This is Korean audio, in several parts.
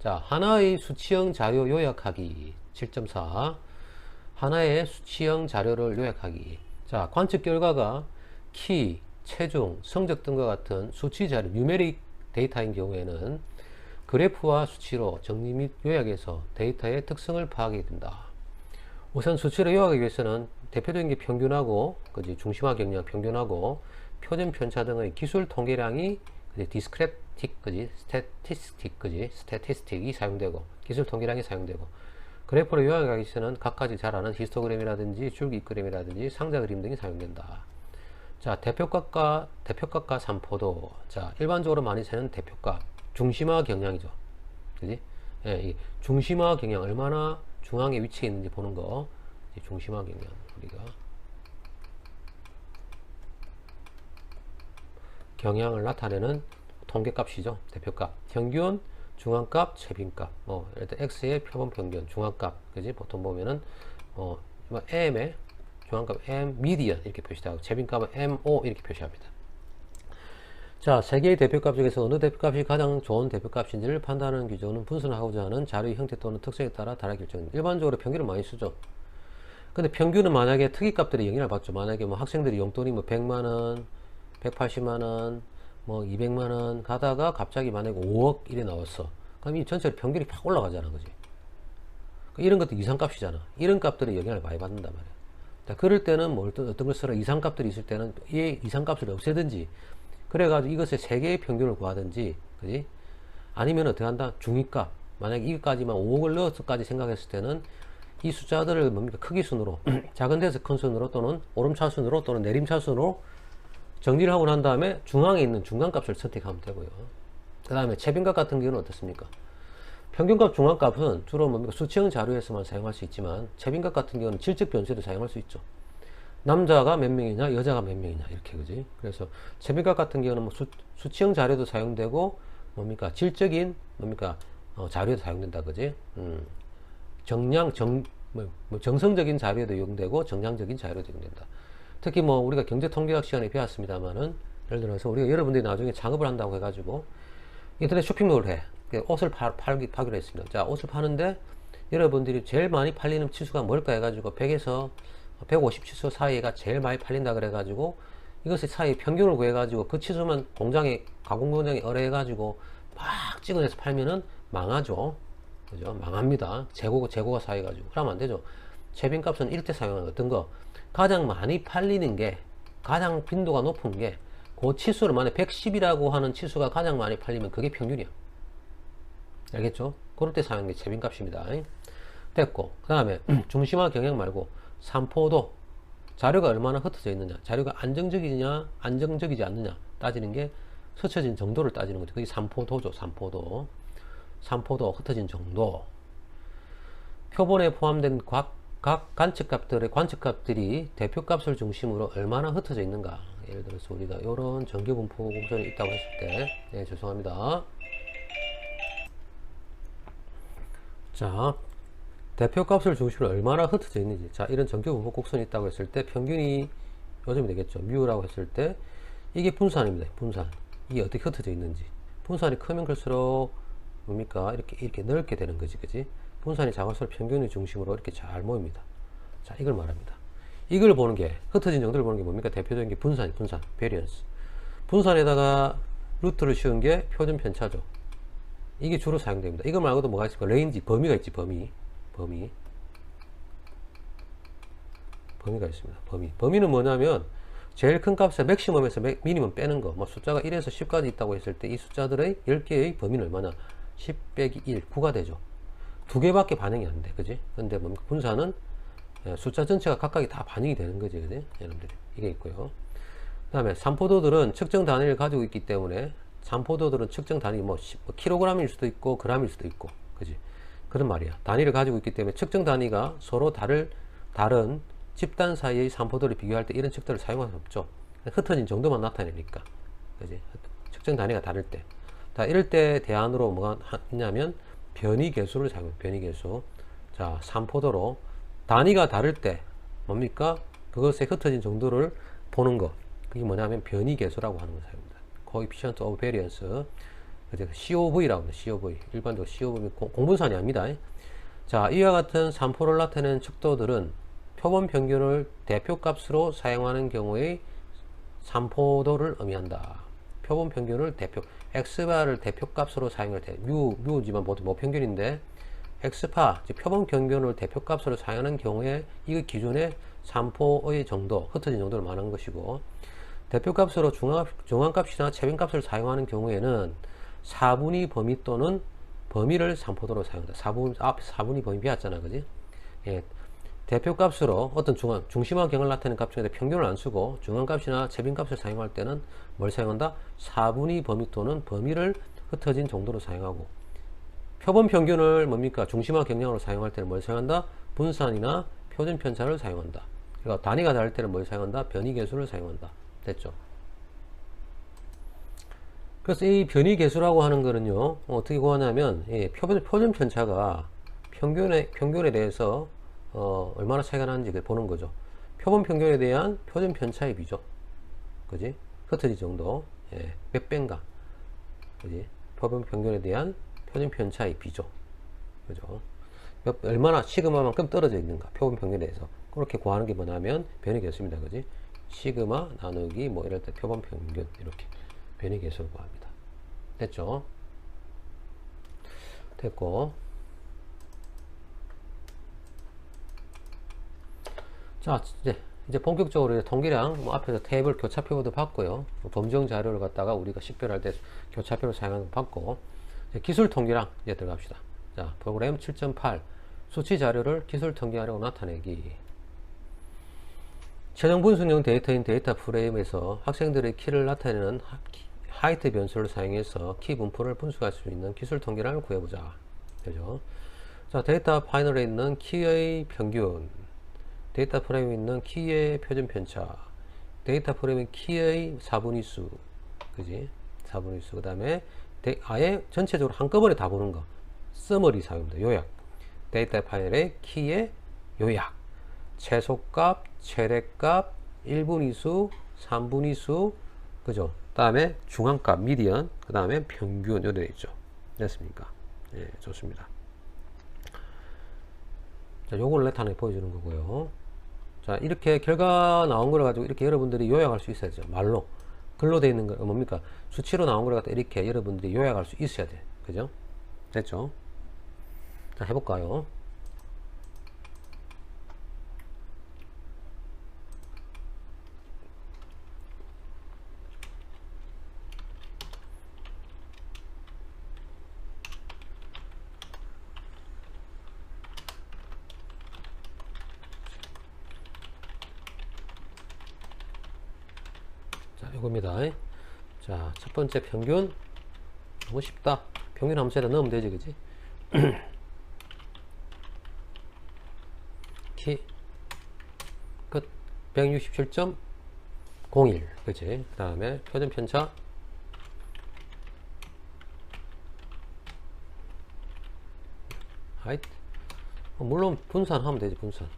자, 하나의 수치형 자료 요약하기 7.4 하나의 수치형 자료를 요약하기. 자, 관측 결과가 키, 체중, 성적 등과 같은 수치 자료, 뉴메릭 데이터인 경우에는 그래프와 수치로 정리 및 요약해서 데이터의 특성을 파악하게 된다. 우선 수치로 요약하기 위해서는 대표적인 게 평균하고, 그지, 중심화 경량 평균하고, 표준 편차 등의 기술 통계량이, 그지, 디스크랩틱, 그지, 스태티스틱, 그지, 스태티스틱이 사용되고, 기술 통계량이 사용되고, 그래프로 요약하기 위해서는 각가지 잘 아는 히스토그램이라든지 줄기 그램이라든지 상자 그림 등이 사용된다. 자, 대표값과 산포도. 자, 일반적으로 많이 쓰는 대표값. 중심화 경량이죠. 그지? 예, 이 중심화 경량 얼마나 중앙에 위치해 있는지 보는 거. 중심화 경량 우리가 경향을 나타내는 통계값이죠. 대표값. 평균, 중앙값, 최빈값. 예를 들어 x의 표본 평균, 중앙값. 그지? 보통 보면은 m의 중앙값 m 미디언 이렇게 표시하고 최빈값은 mo 이렇게 표시합니다. 자, 세 개의 대표값 중에서 어느 대표값이 가장 좋은 대표값인지를 판단하는 기준은 분석하고자 하는 자료의 형태 또는 특성에 따라 다르게 결정됩니다. 일반적으로 평균을 많이 쓰죠. 근데 평균은 만약에 특이값들이 영향을 받죠. 만약에 뭐 학생들이 용돈이 뭐 100만원, 180만원, 뭐 200만원 가다가 갑자기 만약에 5억 이래 나왔어. 그럼 이 전체로 평균이 팍 올라가잖아. 그지? 이런 것도 이상값이잖아. 이런 값들이 영향을 많이 받는단 말이야. 자, 그럴 때는 뭐 어떤 걸 쓰라. 이상값들이 있을 때는 이 이상값을 없애든지, 그래가지고 이것의 세 개의 평균을 구하든지, 그지? 아니면 어떻게 한다? 중위값. 만약에 이것까지만 5억을 넣어서까지 생각했을 때는 이 숫자들을 뭡니까? 크기 순으로, 작은 데서 큰 순으로 또는 오름차 순으로 또는 내림차 순으로 정리를 하고 난 다음에 중앙에 있는 중간값을 선택하면 되고요. 그 다음에 최빈값 같은 경우는 어떻습니까? 평균값, 중앙값은 주로 뭡니까? 수치형 자료에서만 사용할 수 있지만 최빈값 같은 경우는 질적 변수에도 사용할 수 있죠. 남자가 몇 명이냐, 여자가 몇 명이냐, 이렇게, 그지? 그래서 최빈값 같은 경우는 뭐 수치형 자료도 사용되고, 뭡니까? 질적인, 뭡니까? 자료에도 사용된다, 그지? 정성적인 자료에도 이용되고, 정량적인 자료에도 이용된다. 특히 뭐, 우리가 경제통계학 시간에 배웠습니다만은, 예를 들어서 우리가 여러분들이 나중에 작업을 한다고 해가지고, 인터넷 쇼핑몰을 해. 옷을 파기로 했습니다. 자, 옷을 파는데, 여러분들이 제일 많이 팔리는 치수가 뭘까 해가지고, 100에서 150 치수 사이가 제일 많이 팔린다 그래가지고 이것의 사이 평균을 구해가지고 그 치수만 공장에 가공 공장에 의뢰해가지고 막 찍어내서 팔면은 망하죠. 그죠? 망합니다. 재고가 쌓여가지고. 그러면 안 되죠. 최빈값은 이럴 때 사용하는 어떤 거 가장 많이 팔리는 게 가장 빈도가 높은 게 그 치수를 만약 110이라고 하는 치수가 가장 많이 팔리면 그게 평균이야. 알겠죠? 그럴 때 사용하는 게 최빈값입니다. 됐고, 그 다음에 중심화 경향 말고 산포도. 자료가 얼마나 흩어져 있느냐, 자료가 안정적이냐 안정적이지 않느냐 따지는 게 흩어진 정도를 따지는 거죠. 그게 산포도죠. 산포도 흩어진 정도. 표본에 포함된 각 관측값들이 대표값을 중심으로 얼마나 흩어져 있는가. 예를 들어서 우리가 이런 정규분포 곡선이 있다고 했을 때, 네, 죄송합니다. 자, 대표값을 중심으로 얼마나 흩어져 있는지. 자, 이런 정규분포 곡선이 있다고 했을 때 평균이 요즘이 되겠죠. 뮤라고 했을 때 이게 분산입니다. 분산. 이게 어떻게 흩어져 있는지. 분산이 크면 클수록 뭡니까? 이렇게 넓게 되는 거지, 그지? 분산이 작을수록 평균이 중심으로 이렇게 잘 모입니다. 자, 이걸 말합니다. 이걸 보는 게, 흩어진 정도를 보는 게 뭡니까? 대표적인 게 분산, 베리언스. 분산에다가 루트를 씌운 게 표준 편차죠. 이게 주로 사용됩니다. 이거 말고도 뭐가 있을까? 레인지, 범위가 있지, 범위가 있습니다. 범위는 뭐냐면 제일 큰 값에 맥시멈에서 미니멈 빼는 거. 뭐 숫자가 1에서 10까지 있다고 했을 때 이 숫자들의 10개의 범위는 얼마나? 10 빼기 1, 9가 되죠. 두 개밖에 반영이 안 돼. 그지? 근데 뭡니까? 분산은 숫자 전체가 각각이 다 반영이 되는 거지. 그지? 여러분들이. 이게 있고요. 그 다음에 산포도들은 측정 단위를 가지고 있기 때문에 산포도들은 측정 단위 뭐 킬로그램일 수도 있고 그램일 수도 있고. 그지? 그런 말이야. 단위를 가지고 있기 때문에 측정 단위가 서로 다른 집단 사이의 산포도를 비교할 때 이런 척도를 사용할 수 없죠. 흩어진 정도만 나타내니까. 그지? 측정 단위가 다를 때. 이럴 때 대안으로 뭐가 있냐면 변이계수를 사용해요. 변이계수. 자, 산포도로 단위가 다를 때 뭡니까? 그것의 흩어진 정도를 보는 거. 그게 뭐냐면 변이계수라고 하는 걸 사용합니다. Coefficient of Variance. COV라고 합니다. COV. 일반적으로 COV 공분산이 아닙니다. 자, 이와 같은 산포를 나타내는 척도들은 표본 평균을 대표값으로 사용하는 경우의 산포도를 의미한다. 표본 평균을 x바를 대표값으로 사용할 때, 뮤지만 보통 평균인데, x파, 즉 표본 평균을 대표값으로 사용하는 경우에 이 기준의 산포의 정도, 흩어진 정도를 말하는 것이고, 대표값으로 중앙값이나 최빈값을 사용하는 경우에는 4분위 범위 또는 범위를 산포도로 사용한다. 4분위 범위 배웠잖아, 그지? 예. 대표값으로 어떤 중심화 경을 나타내는 값 중에 평균을 안 쓰고 중앙값이나 최빈값을 사용할 때는 뭘 사용한다? 4분위 범위 또는 범위를 흩어진 정도로 사용하고, 표본 평균을 뭡니까? 중심화 경량으로 사용할 때는 뭘 사용한다? 분산이나 표준 편차를 사용한다. 그러니까 단위가 다를 때는 뭘 사용한다? 변이계수를 사용한다. 됐죠? 그래서 이 변이계수라고 하는 거는요, 어떻게 구하냐면, 표준 편차가 평균에 대해서 얼마나 차이가 나는지 보는 거죠. 표본 평균에 대한 표준 편차의 비죠. 그지? 흩어질 정도. 예, 몇 배인가. 그지? 표본 평균에 대한 표준 편차의 비죠. 그죠? 얼마나 시그마만큼 떨어져 있는가. 표본 평균에 대해서. 그렇게 구하는 게 뭐냐면 변이계수입니다. 그지? 시그마 나누기 뭐 이럴 때 표본 평균 이렇게 변이계수를 구합니다. 됐죠? 됐고. 자, 이제 본격적으로 통계량, 앞에서 테이블 교차표도 봤고요. 검정 자료를 갖다가 우리가 식별할 때 교차표를 사용하는 거 봤고, 기술 통계량 이제 들어갑시다. 자, 프로그램 7.8 수치 자료를 기술 통계하려고 나타내기. 최종 분석용 데이터인 데이터 프레임에서 학생들의 키를 나타내는 하이트 변수를 사용해서 키 분포를 분석할 수 있는 기술 통계량을 구해보자. 그죠? 자, 데이터 파이널에 있는 키의 평균, 데이터 프레임에 있는 키의 표준 편차, 데이터 프레임의 키의 4분위 수, 그지? 4분위 수, 그 다음에 아예 전체적으로 한꺼번에 다 보는 거, 서머리 사용입니다. 요약. 데이터 파일의 키의 요약, 최소값, 최대값, 1분위 수, 3분위 수, 그죠? 그 다음에 중앙값, 미디언, 그 다음에 평균, 요되어 있죠. 됐습니까? 예, 좋습니다. 자, 요걸 나타내 보여주는 거고요. 자, 이렇게 결과 나온 걸 가지고 이렇게 여러분들이 요약할 수 있어야죠. 말로. 글로 되어 있는 거 뭡니까? 수치로 나온 걸 갖다 이렇게 여러분들이 요약할 수 있어야 돼. 그죠? 됐죠? 자, 해볼까요? 자, 이겁니다. 자, 첫 번째 평균. 너무 쉽다. 평균 함수에다 넣으면 되지, 그지? 키, 끝. 167.01. 그치? 그 다음에 표준 편차. 하이트. 물론 분산하면 되지, 분산.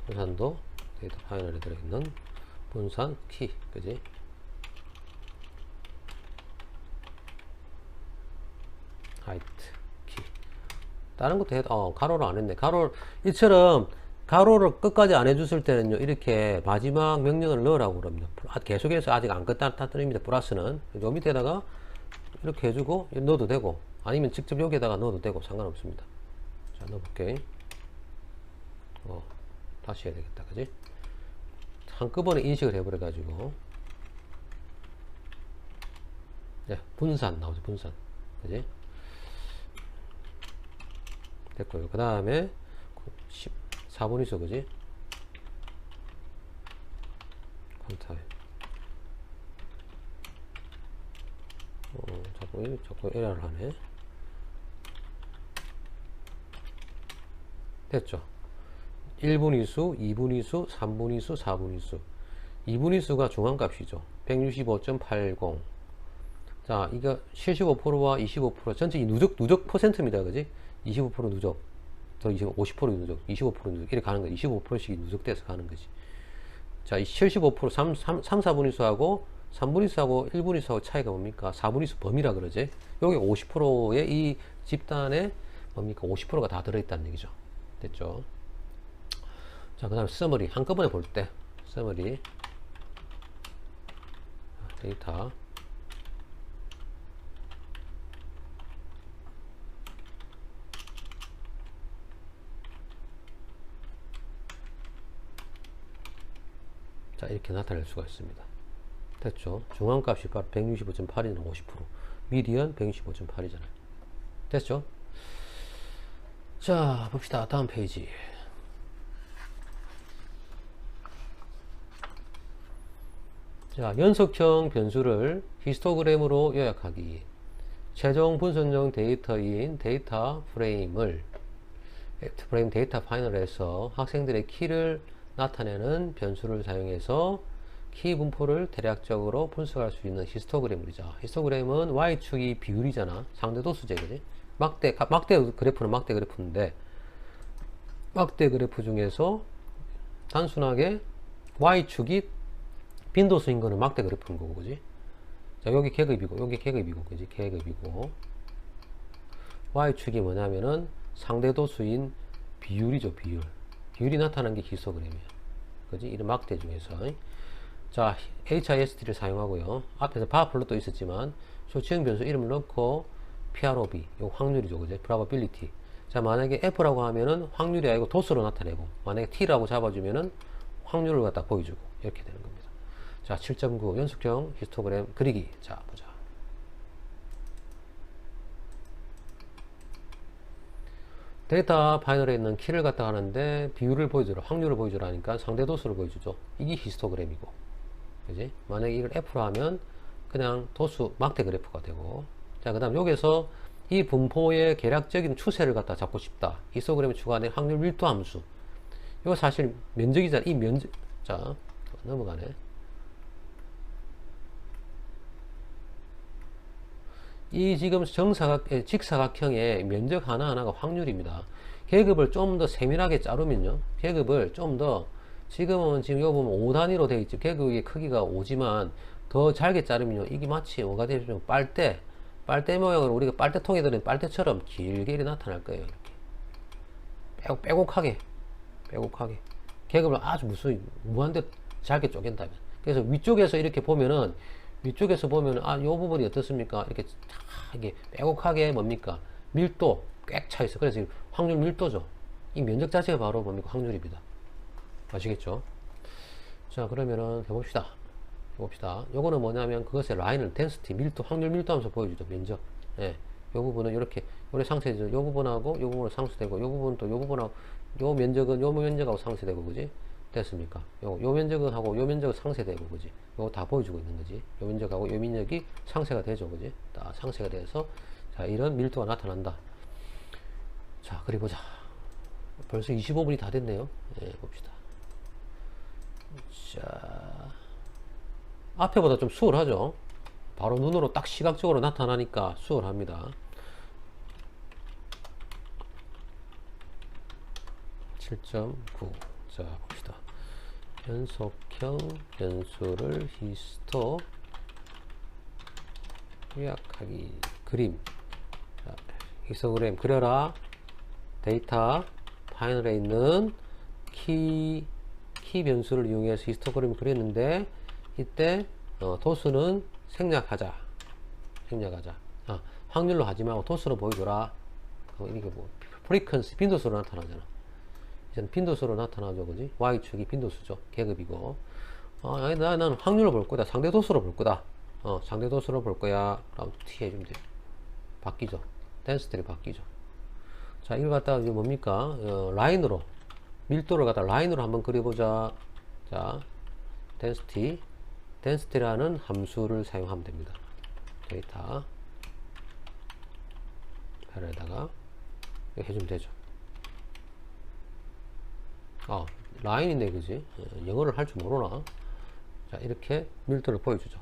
분산도 데이터 파이널에 들어있는 분산 키, 그지? 하이트 키. 다른 것도 해도 가로를 안 했네. 이처럼 가로를 끝까지 안 해줬을 때는요, 이렇게 마지막 명령을 넣으라고 그럽니다. 계속해서 아직 안 끝났답니다. 플러스는 요 밑에다가 이렇게 해주고 넣어도 되고, 아니면 직접 여기에다가 넣어도 되고 상관없습니다. 자, 넣어볼게. 다시 해야 되겠다, 그지? 한꺼번에 인식을 해버려 가지고, 네, 분산 나오죠. 분산, 그지? 됐고요. 그 다음에 14분위수, 그지? 퀀타임. 자꾸 에러를 하네. 됐죠? 1분위수, 2분위수, 3분위수, 4분위수. 2분위수가 중앙값이죠. 165.80. 자, 이거 75%와 25%. 전체 이 누적 퍼센트입니다. 그지? 25% 누적. 더 50% 누적. 25% 누적. 이렇게 가는 거지. 25%씩 누적돼서 가는 거지. 자, 이 75%, 3, 4분위수하고 3분위수하고 1분위수하고 차이가 뭡니까? 4분위수 범위라 그러지. 여기 50%의 이 집단에 뭡니까? 50%가 다 들어있다는 얘기죠. 됐죠? 자, 그 다음에 서머리. 한꺼번에 볼 때. 서머리. 데이터. 자, 이렇게 나타낼 수가 있습니다. 됐죠? 중앙값이 바로 165.8이는 50%. 미디언 165.8이잖아요. 됐죠? 자, 봅시다. 다음 페이지. 자, 연속형 변수를 히스토그램으로 요약하기. 최종 분석용 데이터인 데이터 프레임을 프레임 데이터 파이널에서 학생들의 키를 나타내는 변수를 사용해서 키 분포를 대략적으로 분석할 수 있는 히스토그램이죠. 히스토그램은 Y축이 비율이잖아. 상대도수제, 그지? 막대 그래프는 막대 그래프인데, 막대 그래프 중에서 단순하게 Y축이 빈도수인 거는 막대 그래프인 거고, 그지? 자, 여기 계급이고, 여기 계급이고, 그지? 계급이고. Y축이 뭐냐면은 상대도수인 비율이죠, 비율. 비율이 나타나는 게 히스토그램이에요. 그지? 이런 막대 중에서. 자, HIST를 사용하고요. 앞에서 바플롯도 있었지만, 조치형 변수 이름을 넣고, PROB, 요 확률이죠, 그죠? probability. 자, 만약에 F라고 하면은 확률이 아니고 도수로 나타내고, 만약에 T라고 잡아주면은 확률을 갖다 보여주고, 이렇게 되는 겁니다. 자, 7.9 연속형 히스토그램 그리기. 자, 보자. 데이터 파이널에 있는 키를 갖다 하는데 비율을 보여주라, 확률을 보여주라 하니까 상대도수를 보여주죠. 이게 히스토그램이고, 그지? 만약에 이걸 F로 하면 그냥 도수 막대 그래프가 되고. 자, 그 다음 여기서 이 분포의 계략적인 추세를 갖다 잡고 싶다. 히스토그램에 추가된 확률 밀도 함수. 이거 사실 면적이잖아. 이 면적. 자, 넘어가네. 이 지금 직사각형의 면적 하나하나가 확률입니다. 계급을 좀 더 세밀하게 자르면요. 계급을 좀 더, 지금 이거 보면 5단위로 되어 있죠. 계급의 크기가 5지만 더 잘게 자르면요. 이게 마치 뭐가 되면 빨대 모양으로 우리가 빨대통에 들은 빨대처럼 길게 나타날 거예요. 이렇게. 빼곡하게. 계급을 아주 무한대 잘게 쪼갠다면. 그래서 위쪽에서 이렇게 보면은 아, 요 부분이 어떻습니까? 이렇게 빼곡하게 뭡니까? 밀도 꽉 차 있어. 그래서 확률 밀도죠. 이 면적 자체가 바로 뭡니까? 확률입니다. 아시겠죠? 자, 그러면은 해봅시다. 요거는 뭐냐면 그것의 라인을 density, 밀도, 확률 밀도 하면서 보여주죠. 면적. 예. 요 부분은 이렇게 상쇄되죠. 요 부분하고 요 부분은 상쇄되고, 요 부분은 또 요 부분하고, 요 면적하고 상쇄되고, 그지? 됐습니까? 요 면적은 하고 요 면적은 상쇄되고, 그지? 요거 다 보여주고 있는 거지. 요 면적하고 요 면적이 상쇄가 되죠, 그지? 다 상쇄가 돼서, 자, 이런 밀도가 나타난다. 자, 그리 보자. 벌써 25분이 다 됐네요. 예, 봅시다. 자, 앞에보다 좀 수월하죠? 바로 눈으로 딱 시각적으로 나타나니까 수월합니다. 7.9. 자, 봅시다. 연속형 변수를 히스토 요약하기. 그림. 자, 히스토그램 그려라. 데이터 파이널에 있는 키 변수를 이용해서 히스토그램을 그렸는데, 이때 도수는 생략하자. 아, 확률로 하지 말고 도수로 보여줘라. 그럼 이게 뭐 프리퀀시 빈도수로 나타나잖아. 이제는 빈도수로 나타나죠, 그지? Y축이 빈도수죠. 계급이고. 아니, 나는 확률로 볼 거다. 상대도수로 볼 거다. 상대도수로 볼 거야. 라고 T 해주면 돼요. 바뀌죠. 덴시티를 바뀌죠. 자, 이걸 갖다가 이제 뭡니까? 라인으로, 밀도를 갖다 라인으로 한번 그려보자. 자, density라는 함수를 사용하면 됩니다. 데이터 파일에다가 해주면 되죠. 라인인데, 그지? 영어를 할 줄 모르나? 자, 이렇게 밀도를 보여주죠.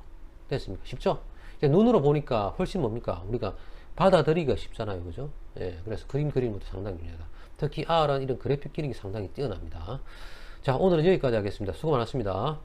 됐습니까? 쉽죠? 이제 눈으로 보니까 훨씬 뭡니까? 우리가 받아들이기가 쉽잖아요. 그죠? 예, 그래서 그림 그리는 것도 상당히 중요하다. 특히 R은 이런 그래픽 기능이 상당히 뛰어납니다. 자, 오늘은 여기까지 하겠습니다. 수고 많았습니다.